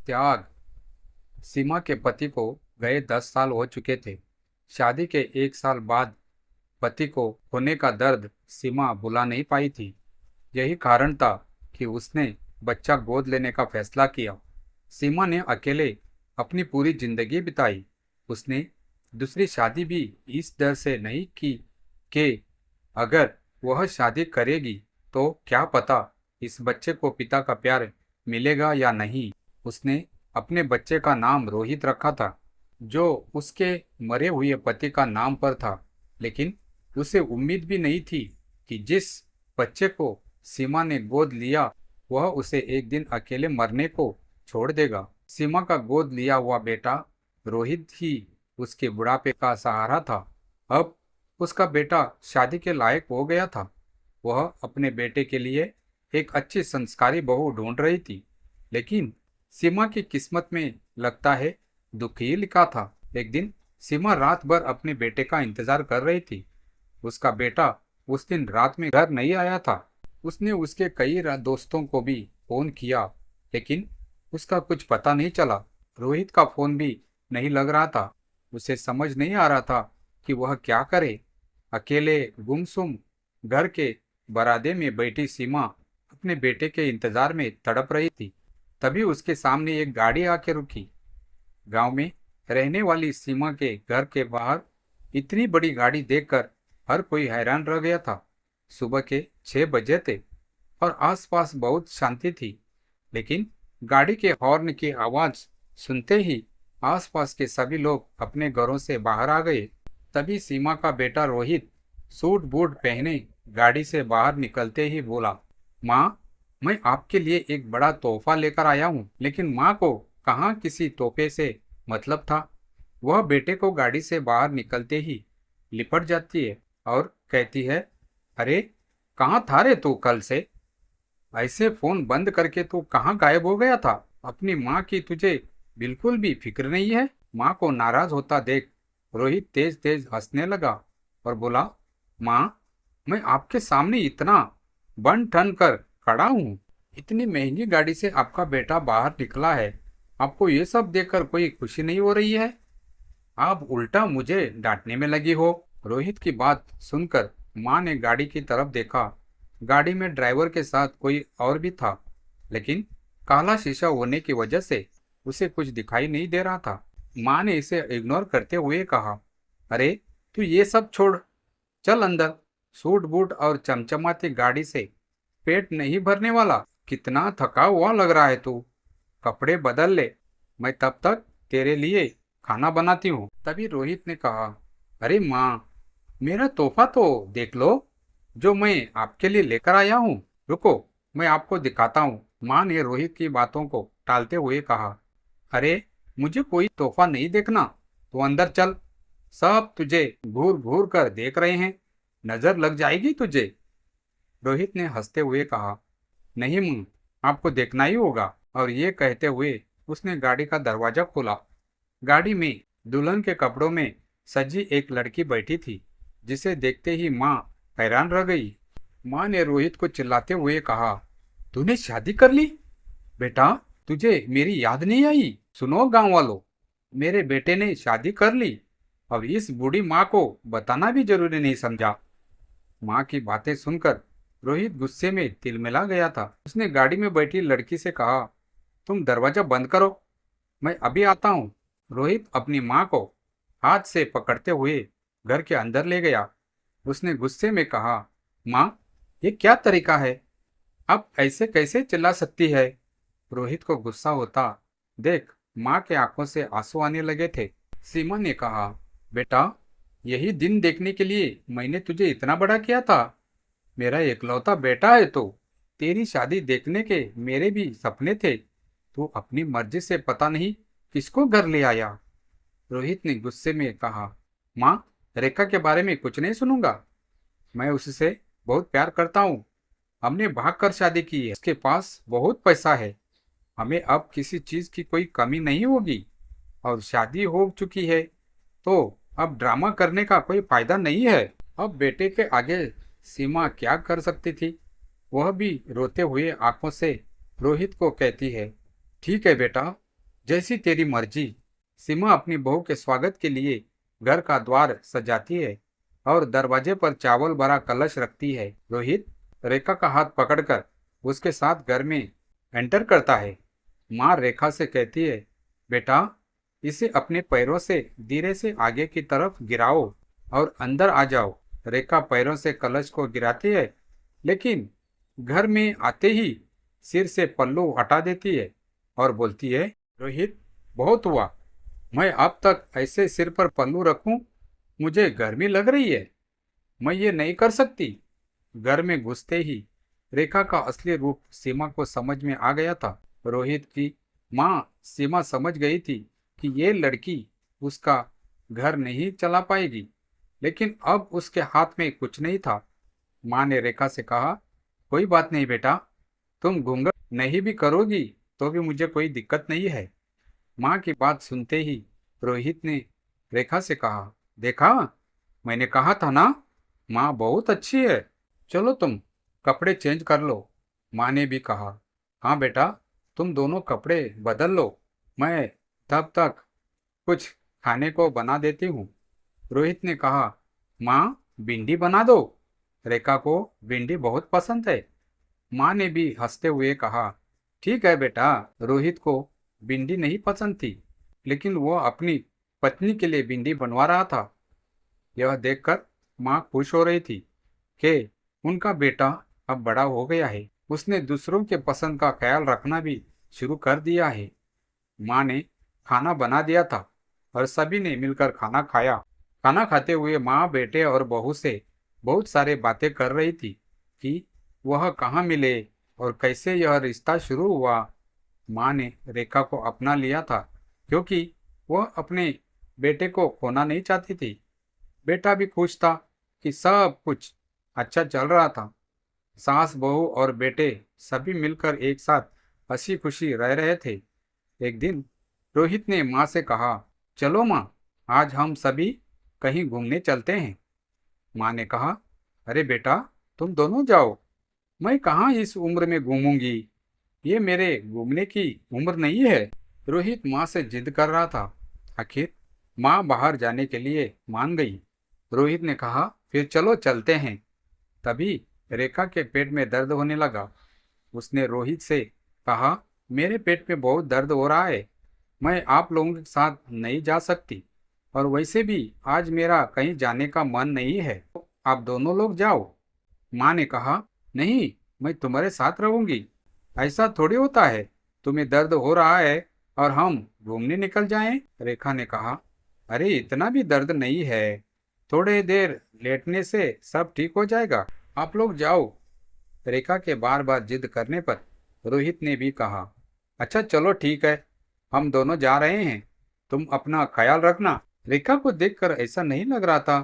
त्याग। सीमा के पति को गए 10 साल हो चुके थे। शादी के 1 साल बाद पति को खोने का दर्द सीमा भुला नहीं पाई थी। यही कारण था कि उसने बच्चा गोद लेने का फैसला किया। सीमा ने अकेले अपनी पूरी जिंदगी बिताई। उसने दूसरी शादी भी इस डर से नहीं की कि अगर वह शादी करेगी तो क्या पता इस बच्चे को पिता का प्यार मिलेगा या नहीं। उसने अपने बच्चे का नाम रोहित रखा था, जो उसके मरे हुए पति का नाम पर था। लेकिन उसे उम्मीद भी नहीं थी कि जिस बच्चे को सीमा ने गोद लिया वह उसे एक दिन अकेले मरने को छोड़ देगा। सीमा का गोद लिया हुआ बेटा रोहित ही उसके बुढ़ापे का सहारा था। अब उसका बेटा शादी के लायक हो गया था। वह अपने बेटे के लिए एक अच्छी संस्कारी बहू ढूंढ रही थी। लेकिन सीमा की किस्मत में लगता है दुख ही लिखा था। एक दिन सीमा रात भर अपने बेटे का इंतजार कर रही थी। उसका बेटा उस दिन रात में घर नहीं आया था। उसने उसके कई दोस्तों को भी फोन किया, लेकिन उसका कुछ पता नहीं चला। रोहित का फोन भी नहीं लग रहा था। उसे समझ नहीं आ रहा था कि वह क्या करे। अकेले गुमसुम घर के बरामदे में बैठी सीमा अपने बेटे के इंतजार में तड़प रही थी। तभी उसके सामने एक गाड़ी आके रुकी। गांव में रहने वाली सीमा के घर के बाहर इतनी बड़ी गाड़ी देखकर हर कोई हैरान रह गया था। सुबह के 6 बजे थे और आसपास बहुत शांति थी। लेकिन गाड़ी के हॉर्न की आवाज सुनते ही आसपास के सभी लोग अपने घरों से बाहर आ गए। तभी सीमा का बेटा रोहित सूट बूट पहने गाड़ी से बाहर निकलते ही बोला, माँ, मैं आपके लिए एक बड़ा तोहफा लेकर आया हूँ। लेकिन माँ को कहाँ किसी तोहफे से मतलब था। वह बेटे को गाड़ी से बाहर निकलते ही लिपट जाती है और कहती है, अरे कहाँ था रे तू कल से? ऐसे फोन बंद करके तू कहाँ गायब हो गया था? अपनी माँ की तुझे बिल्कुल भी फिक्र नहीं है। माँ को नाराज होता देख रोहित तेज तेज हंसने लगा और बोला, माँ, मैं आपके सामने इतना बन ठन कर खड़ा हूँ। इतनी महंगी गाड़ी से आपका बेटा बाहर निकला है। आपको ये सब देखकर कोई खुशी नहीं हो रही है? आप उल्टा मुझे डांटने में लगी हो। रोहित की बात सुनकर माँ ने गाड़ी की तरफ देखा। गाड़ी में ड्राइवर के साथ कोई और भी था, लेकिन काला शीशा होने की वजह से उसे कुछ दिखाई नहीं दे रहा था। माँ ने इसे इग्नोर करते हुए कहा, अरे तू ये सब छोड़, चल अंदर। सूट बूट और चमचमाती गाड़ी से पेट नहीं भरने वाला। कितना थका हुआ लग रहा है तू। कपड़े बदल ले, मैं तब तक तेरे लिए खाना बनाती हूँ। तभी रोहित ने कहा, अरे माँ, मेरा तोहफा तो देख लो जो मैं आपके लिए लेकर आया हूँ। रुको, मैं आपको दिखाता हूँ। माँ ने रोहित की बातों को टालते हुए कहा, अरे मुझे कोई तोहफा नहीं देखना, तू अंदर चल। सब तुझे घूर घूर कर देख रहे हैं, नजर लग जाएगी तुझे। रोहित ने हंसते हुए कहा, नहीं माँ, आपको देखना ही होगा। और ये कहते हुए उसने गाड़ी का दरवाजा खोला। गाड़ी में दुल्हन के कपड़ों में सजी एक लड़की बैठी थी, जिसे देखते ही माँ हैरान रह गई। माँ ने रोहित को चिल्लाते हुए कहा, तूने शादी कर ली? बेटा, तुझे मेरी याद नहीं आई? सुनो गांव वालों, मेरे बेटे ने शादी कर ली और इस बूढ़ी माँ को बताना भी जरूरी नहीं समझा। माँ की बातें सुनकर रोहित गुस्से में तिलमिला गया था। उसने गाड़ी में बैठी लड़की से कहा, तुम दरवाजा बंद करो, मैं अभी आता हूँ। रोहित अपनी माँ को हाथ से पकड़ते हुए घर के अंदर ले गया। उसने गुस्से में कहा, माँ, ये क्या तरीका है? अब ऐसे कैसे चिल्ला सकती है? रोहित को गुस्सा होता देख माँ के आंखों से आंसू आने लगे थे। सीमा ने कहा, बेटा, यही दिन देखने के लिए मैंने तुझे इतना बड़ा किया था। मेरा इकलौता बेटा है तो तेरी शादी देखने के मेरे भी सपने थे। तू अपनी मर्जी से पता नहीं किसको घर ले आया। रोहित ने गुस्से में कहा, माँ, रेखा के बारे में कुछ नहीं सुनूंगा। मैं उससे बहुत प्यार करता हूँ। हमने भाग कर शादी की है। उसके पास बहुत पैसा है। हमें अब किसी चीज की कोई कमी नहीं होगी। और शादी हो चुकी है तो अब ड्रामा करने का कोई फायदा नहीं है। अब बेटे के आगे सीमा क्या कर सकती थी? वह भी रोते हुए आंखों से रोहित को कहती है, ठीक है बेटा, जैसी तेरी मर्जी। सीमा अपनी बहू के स्वागत के लिए घर का द्वार सजाती है और दरवाजे पर चावल भरा कलश रखती है। रोहित रेखा का हाथ पकड़कर उसके साथ घर में एंटर करता है। माँ रेखा से कहती है, बेटा इसे अपने पैरों से धीरे से आगे की तरफ गिराओ और अंदर आ जाओ। रेखा पैरों से कलश को गिराती है, लेकिन घर में आते ही सिर से पल्लू हटा देती है और बोलती है, रोहित बहुत हुआ। मैं अब तक ऐसे सिर पर पल्लू रखूं? मुझे गर्मी लग रही है। मैं ये नहीं कर सकती। घर में घुसते ही रेखा का असली रूप सीमा को समझ में आ गया था। रोहित की माँ सीमा समझ गई थी कि ये लड़की उसका घर नहीं चला पाएगी, लेकिन अब उसके हाथ में कुछ नहीं था। माँ ने रेखा से कहा, कोई बात नहीं बेटा, तुम घूंघट नहीं भी करोगी तो भी मुझे कोई दिक्कत नहीं है। माँ की बात सुनते ही रोहित ने रेखा से कहा, देखा मैंने कहा था ना, माँ बहुत अच्छी है। चलो तुम कपड़े चेंज कर लो। माँ ने भी कहा, हाँ बेटा तुम दोनों कपड़े बदल लो, मैं तब तक कुछ खाने को बना देती हूँ। रोहित ने कहा, माँ भिंडी बना दो, रेखा को भिंडी बहुत पसंद है। माँ ने भी हंसते हुए कहा, ठीक है बेटा। रोहित को भिंडी नहीं पसंद थी, लेकिन वो अपनी पत्नी के लिए भिंडी बनवा रहा था। यह देखकर माँ खुश हो रही थी कि उनका बेटा अब बड़ा हो गया है। उसने दूसरों के पसंद का ख्याल रखना भी शुरू कर दिया है। माँ ने खाना बना दिया था और सभी ने मिलकर खाना खाया। खाना खाते हुए माँ बेटे और बहू से बहुत सारे बातें कर रही थी कि वह कहाँ मिले और कैसे यह रिश्ता शुरू हुआ। माँ ने रेखा को अपना लिया था क्योंकि वह अपने बेटे को खोना नहीं चाहती थी। बेटा भी खुश था कि सब कुछ अच्छा चल रहा था। सास बहू और बेटे सभी मिलकर एक साथ हंसी खुशी रह रहे थे। एक दिन रोहित ने माँ से कहा, चलो माँ आज हम सभी कहीं घूमने चलते हैं। माँ ने कहा, अरे बेटा तुम दोनों जाओ, मैं कहाँ इस उम्र में घूमूंगी, ये मेरे घूमने की उम्र नहीं है। रोहित माँ से जिद कर रहा था। आखिर माँ बाहर जाने के लिए मान गई। रोहित ने कहा, फिर चलो चलते हैं। तभी रेखा के पेट में दर्द होने लगा। उसने रोहित से कहा, मेरे पेट में बहुत दर्द हो रहा है, मैं आप लोगों के साथ नहीं जा सकती, और वैसे भी आज मेरा कहीं जाने का मन नहीं है, तो आप दोनों लोग जाओ। माँ ने कहा, नहीं मैं तुम्हारे साथ रहूंगी। ऐसा थोड़ी होता है, तुम्हें दर्द हो रहा है और हम घूमने निकल जाएं। रेखा ने कहा, अरे इतना भी दर्द नहीं है, थोड़े देर लेटने से सब ठीक हो जाएगा, आप लोग जाओ। रेखा के बार बार जिद करने पर रोहित ने भी कहा, अच्छा चलो ठीक है, हम दोनों जा रहे हैं, तुम अपना ख्याल रखना। रेखा को देखकर ऐसा नहीं लग रहा था।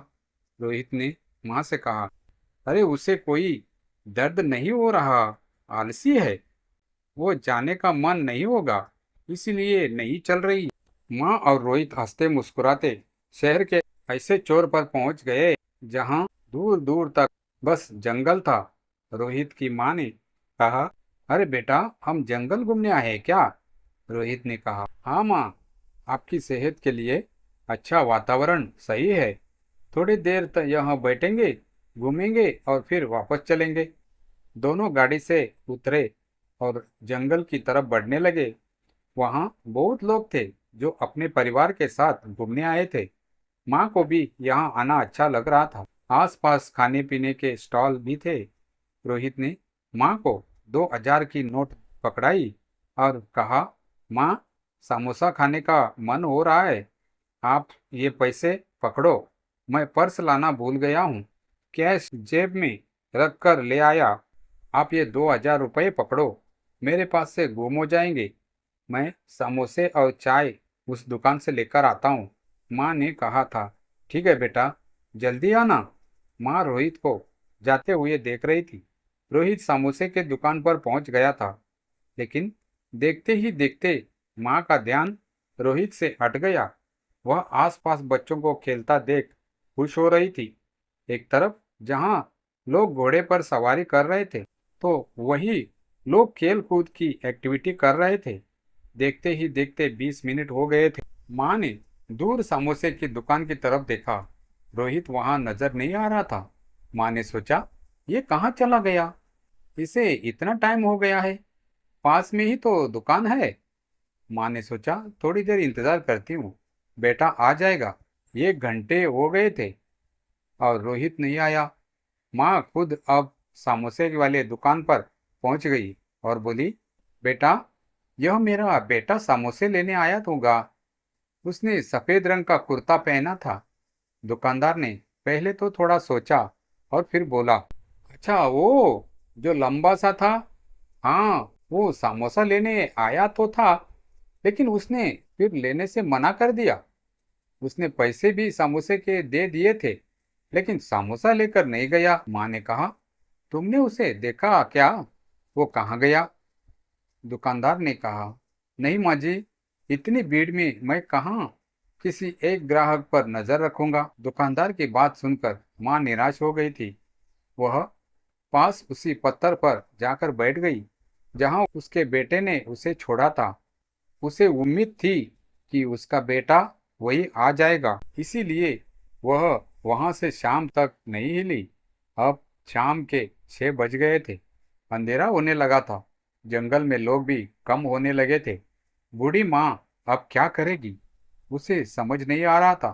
रोहित ने माँ से कहा, अरे उसे कोई दर्द नहीं हो रहा, आलसी है, वो जाने का मन नहीं होगा इसीलिए नहीं चल रही। माँ और रोहित हंसते मुस्कुराते शहर के ऐसे चौर पर पहुंच गए जहां दूर दूर तक बस जंगल था। रोहित की माँ ने कहा, अरे बेटा हम जंगल घूमने आए हैं क्या? रोहित ने कहा, हाँ माँ, आपकी सेहत के लिए अच्छा वातावरण सही है, थोड़ी देर तक यहाँ बैठेंगे, घूमेंगे और फिर वापस चलेंगे। दोनों गाड़ी से उतरे और जंगल की तरफ बढ़ने लगे। वहाँ बहुत लोग थे जो अपने परिवार के साथ घूमने आए थे। माँ को भी यहाँ आना अच्छा लग रहा था। आसपास खाने पीने के स्टॉल भी थे। रोहित ने माँ को 2000 की नोट पकड़ाई और कहा, माँ समोसा खाने का मन हो रहा है, आप ये पैसे पकड़ो, मैं पर्स लाना भूल गया हूँ, कैश जेब में रख कर ले आया, आप ये 2000 रुपये पकड़ो, मेरे पास से गुम हो जाएंगे, मैं समोसे और चाय उस दुकान से लेकर आता हूँ। माँ ने कहा था, ठीक है बेटा, जल्दी आना। माँ रोहित को जाते हुए देख रही थी। रोहित समोसे के दुकान पर पहुंच गया था, लेकिन देखते ही देखते माँ का ध्यान रोहित से हट गया। वह आसपास बच्चों को खेलता देख खुश हो रही थी। एक तरफ जहाँ लोग घोड़े पर सवारी कर रहे थे, तो वही लोग खेल कूद की एक्टिविटी कर रहे थे। देखते ही देखते 20 मिनट हो गए थे। माँ ने दूर समोसे की दुकान की तरफ देखा। रोहित वहां नजर नहीं आ रहा था। माँ ने सोचा, ये कहाँ चला गया? इसे इतना टाइम हो गया है, पास में ही तो दुकान है। माँ ने सोचा, थोड़ी देर इंतजार करती हूँ, बेटा आ जाएगा। 1 घंटे हो गए थे और रोहित नहीं आया। माँ खुद अब समोसे वाले दुकान पर पहुंच गई और बोली, बेटा, यह मेरा बेटा समोसे लेने आया होगा। उसने सफेद रंग का कुर्ता पहना था। दुकानदार ने पहले तो थोड़ा सोचा और फिर बोला, अच्छा वो जो लंबा सा था। हाँ, वो समोसा लेने आया तो था, लेकिन उसने फिर लेने से मना कर दिया। उसने पैसे भी समोसे के दे दिए थे, लेकिन समोसा लेकर नहीं गया। माँ ने कहा, तुमने उसे देखा क्या? वो कहाँ गया? दुकानदार ने कहा, नहीं माँ जी, इतनी भीड़ में मैं कहाँ किसी एक ग्राहक पर नजर रखूंगा। दुकानदार की बात सुनकर माँ निराश हो गई थी। वह पास उसी पत्थर पर जाकर बैठ गई जहां उसके बेटे ने उसे छोड़ा था। उसे उम्मीद थी कि उसका बेटा वही आ जाएगा, इसीलिए वह वहां से शाम तक नहीं हिली। अब शाम के 6 बज गए थे। अंधेरा होने लगा था। जंगल में लोग भी कम होने लगे थे। बूढ़ी माँ अब क्या करेगी, उसे समझ नहीं आ रहा था।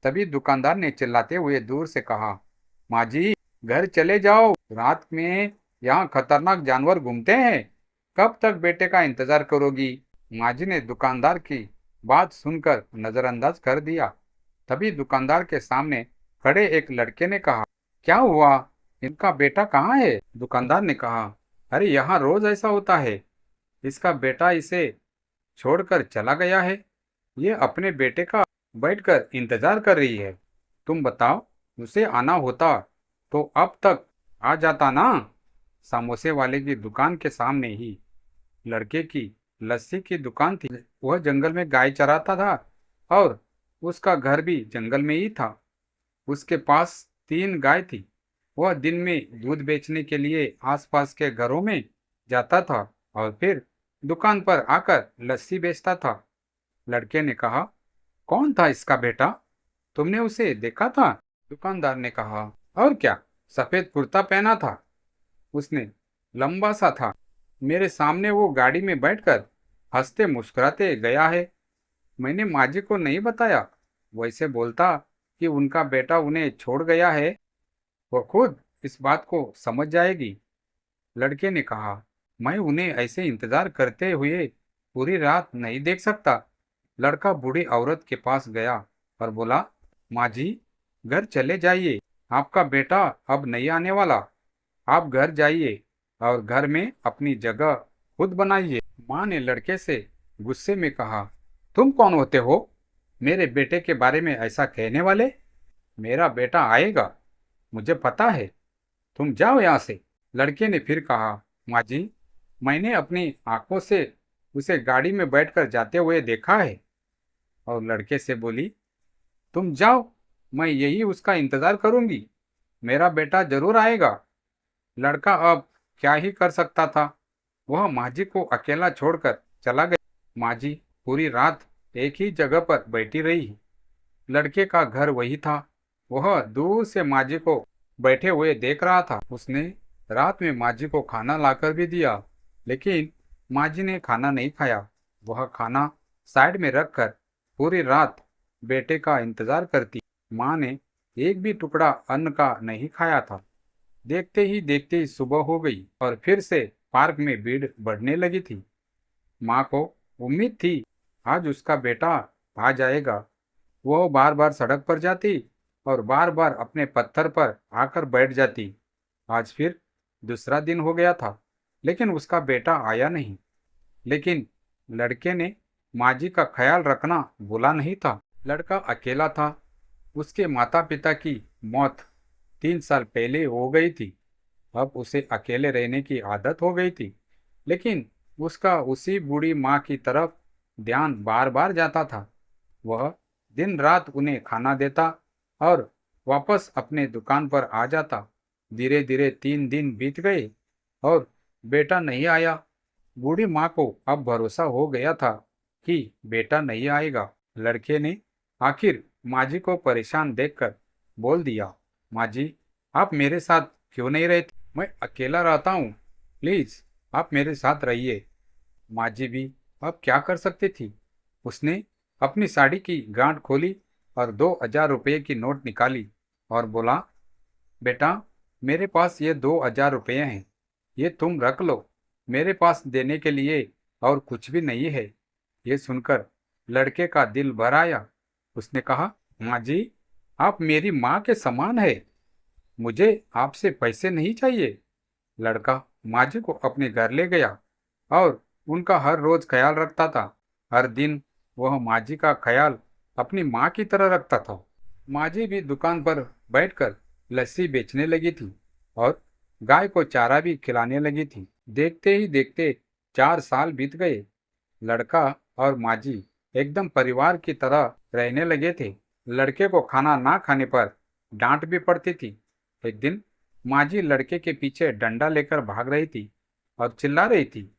तभी दुकानदार ने चिल्लाते हुए दूर से कहा, माँ जी, घर चले जाओ, रात में यहाँ खतरनाक जानवर घूमते हैं। कब तक बेटे का इंतजार करोगी? माँ जी ने दुकानदार की बात सुनकर नजरअंदाज कर दिया। तभी दुकानदार के सामने खड़े एक लड़के ने कहा, क्या हुआ? इनका बेटा कहाँ है? दुकानदार ने कहा, अरे यहाँ रोज ऐसा होता है। इसका बेटा इसे छोड़कर चला गया है। ये अपने बेटे का बैठकर इंतजार कर रही है। तुम बताओ, उसे आना होता तो अब तक आ जाता ना। समोसे वाले की दुकान के सामने ही लड़के की लस्सी की दुकान थी। वह जंगल में गाय चराता था और उसका घर भी जंगल में ही था। उसके पास 3 गाय थी। वह दिन में दूध बेचने के लिए आसपास के घरों में जाता था और फिर दुकान पर आकर लस्सी बेचता था। लड़के ने कहा, कौन था इसका बेटा? तुमने उसे देखा था? दुकानदार ने कहा, और क्या, सफेद कुर्ता पहना था उसने, लंबा सा था। मेरे सामने वो गाड़ी में बैठकर हंसते मुस्कुराते गया है। मैंने माँ जी को नहीं बताया। वैसे बोलता कि उनका बेटा उन्हें छोड़ गया है, वो खुद इस बात को समझ जाएगी। लड़के ने कहा, मैं उन्हें ऐसे इंतजार करते हुए पूरी रात नहीं देख सकता। लड़का बूढ़ी औरत के पास गया और बोला, माँ जी, घर चले जाइए, आपका बेटा अब नहीं आने वाला। आप घर जाइए और घर में अपनी जगह खुद बनाइए। माँ ने लड़के से गुस्से में कहा, तुम कौन होते हो मेरे बेटे के बारे में ऐसा कहने वाले? मेरा बेटा आएगा, मुझे पता है। तुम जाओ यहाँ से। लड़के ने फिर कहा, माँ जी, मैंने अपनी आंखों से उसे गाड़ी में बैठकर जाते हुए देखा है। और लड़के से बोली, तुम जाओ, मैं यही उसका इंतजार करूंगी। मेरा बेटा जरूर आएगा। लड़का अब क्या ही कर सकता था। वह माँ जी को अकेला छोड़कर चला गया। माँ जी पूरी रात एक ही जगह पर बैठी रही। लड़के का घर वही था। वह दूर से माँ जी को बैठे हुए देख रहा था। उसने रात में माँ जी को खाना लाकर भी दिया, लेकिन माँ जी ने खाना नहीं खाया। वह खाना साइड में रखकर पूरी रात बेटे का इंतजार करती। माँ ने एक भी टुकड़ा अन्न का नहीं खाया था। देखते ही देखते ही सुबह हो गई और फिर से पार्क में भीड़ बढ़ने लगी थी। माँ को उम्मीद थी आज उसका बेटा आ जाएगा। वो बार बार सड़क पर जाती और बार बार अपने पत्थर पर आकर बैठ जाती। आज फिर दूसरा दिन हो गया था, लेकिन उसका बेटा आया नहीं। लेकिन लड़के ने माँ जी का ख्याल रखना भूला नहीं था। लड़का अकेला था। उसके माता पिता की मौत 3 साल पहले हो गई थी। अब उसे अकेले रहने की आदत हो गई थी, लेकिन उसका उसी बूढ़ी माँ की तरफ ध्यान बार बार जाता था। वह दिन रात उन्हें खाना देता और वापस अपने दुकान पर आ जाता। धीरे धीरे 3 दिन बीत गए और बेटा नहीं आया। बूढ़ी माँ को अब भरोसा हो गया था कि बेटा नहीं आएगा। लड़के ने आखिर माँ जी को परेशान देखकर बोल दिया, माँ जी, आप मेरे साथ क्यों नहीं रहते? मैं अकेला रहता हूँ, प्लीज आप मेरे साथ रहिए। माँ जी भी अब क्या कर सकती थी। उसने अपनी साड़ी की गांठ खोली और 2,000 रुपये की नोट निकाली और बोला, बेटा, मेरे पास ये 2,000 रुपये हैं, ये तुम रख लो, मेरे पास देने के लिए और कुछ भी नहीं है। ये सुनकर लड़के का दिल भर आया। उसने कहा, माँ जी, आप मेरी माँ के समान है, मुझे आपसे पैसे नहीं चाहिए। लड़का माँ जी को अपने घर ले गया और उनका हर रोज ख्याल रखता था। हर दिन वह माँ जी का ख्याल अपनी माँ की तरह रखता था। माँ जी भी दुकान पर बैठकर लस्सी बेचने लगी थी और गाय को चारा भी खिलाने लगी थी। देखते ही देखते 4 साल बीत गए। लड़का और माँ जी एकदम परिवार की तरह रहने लगे थे। लड़के को खाना ना खाने पर डांट भी पड़ती थी। एक दिन माँ जी लड़के के पीछे डंडा लेकर भाग रही थी और चिल्ला रही थी,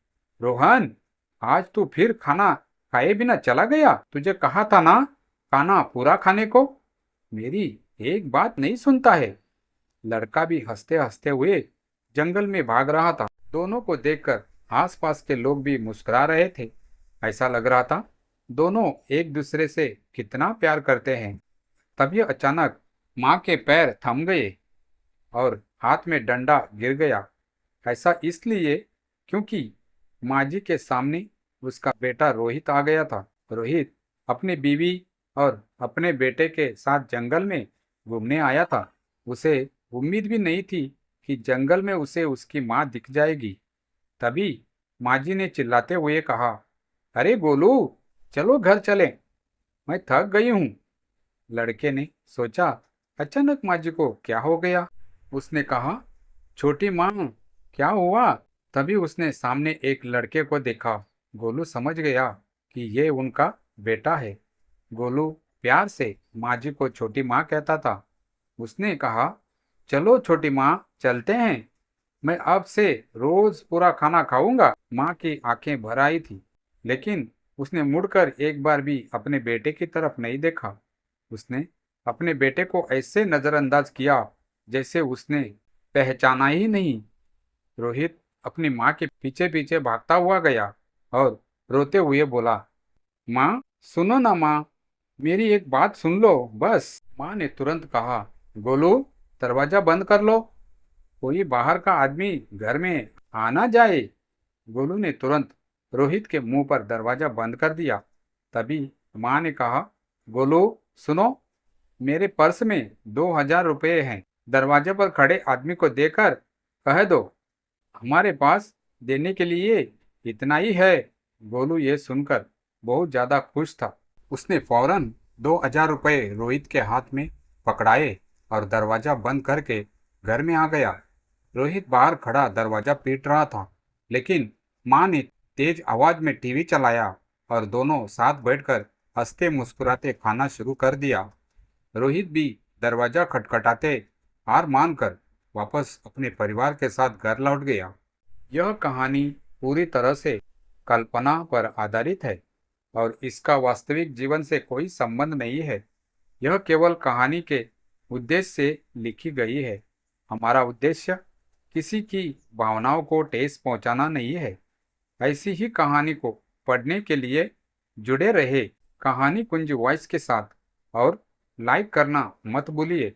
रोहन, आज तू फिर खाना खाए बिना चला गया? तुझे कहा था ना खाना पूरा खाने को। मेरी एक बात नहीं सुनता है। लड़का भी हंसते हंसते हुए जंगल में भाग रहा था। दोनों को देखकर आसपास के लोग भी मुस्कुरा रहे थे। ऐसा लग रहा था दोनों एक दूसरे से कितना प्यार करते हैं। तभी अचानक माँ के पैर थम गए और हाथ में डंडा गिर गया। ऐसा इसलिए क्योंकि माँ जी के सामने उसका बेटा रोहित आ गया था। रोहित अपनी बीवी और अपने बेटे के साथ जंगल में घूमने आया था। उसे उम्मीद भी नहीं थी कि जंगल में उसे उसकी माँ दिख जाएगी। तभी माँ जी ने चिल्लाते हुए कहा, अरे गोलू, चलो घर चलें, मैं थक गई हूँ। लड़के ने सोचा, अचानक माँ जी को क्या हो गया। उसने कहा, छोटी माँ, क्या हुआ? तभी उसने सामने एक लड़के को देखा। गोलू समझ गया कि ये उनका बेटा है। गोलू प्यार से माँ जी को छोटी माँ कहता था। उसने कहा, चलो छोटी माँ, चलते हैं, मैं अब से रोज पूरा खाना खाऊंगा। माँ की आंखें भर आई थी, लेकिन उसने मुड़कर एक बार भी अपने बेटे की तरफ नहीं देखा। उसने अपने बेटे को ऐसे नजरअंदाज किया जैसे उसने पहचाना ही नहीं। रोहित अपनी माँ के पीछे पीछे भागता हुआ गया और रोते हुए बोला, माँ, सुनो ना माँ, मेरी एक बात सुन लो बस। माँ ने तुरंत कहा, गोलू, दरवाजा बंद कर लो, कोई बाहर का आदमी घर में आ ना जाए। गोलू ने तुरंत रोहित के मुंह पर दरवाजा बंद कर दिया। तभी माँ ने कहा, गोलू, सुनो, मेरे पर्स में 2,000 रुपये हैं। दरवाजे पर खड़े आदमी को देकर कह दो, हमारे पास देने के लिए इतना ही है। गोलू ये सुनकर बहुत ज्यादा खुश था। उसने फौरन 2,000 रुपये रोहित के हाथ में पकड़ाए और दरवाजा बंद करके घर में आ गया। रोहित बाहर खड़ा दरवाजा पीट रहा था, लेकिन माँ ने तेज आवाज में टीवी चलाया और दोनों साथ बैठकर हंसते मुस्कुराते खाना शुरू कर दिया। रोहित भी दरवाजा खटखटाते हार मानकर वापस अपने परिवार के साथ घर लौट गया। यह कहानी पूरी तरह से कल्पना पर आधारित है और इसका वास्तविक जीवन से कोई संबंध नहीं है। यह केवल कहानी के उद्देश्य से लिखी गई है। हमारा उद्देश्य किसी की भावनाओं को ठेस पहुंचाना नहीं है। ऐसी ही कहानी को पढ़ने के लिए जुड़े रहे कहानी कुंज वॉइस के साथ और लाइक करना मत भूलिए।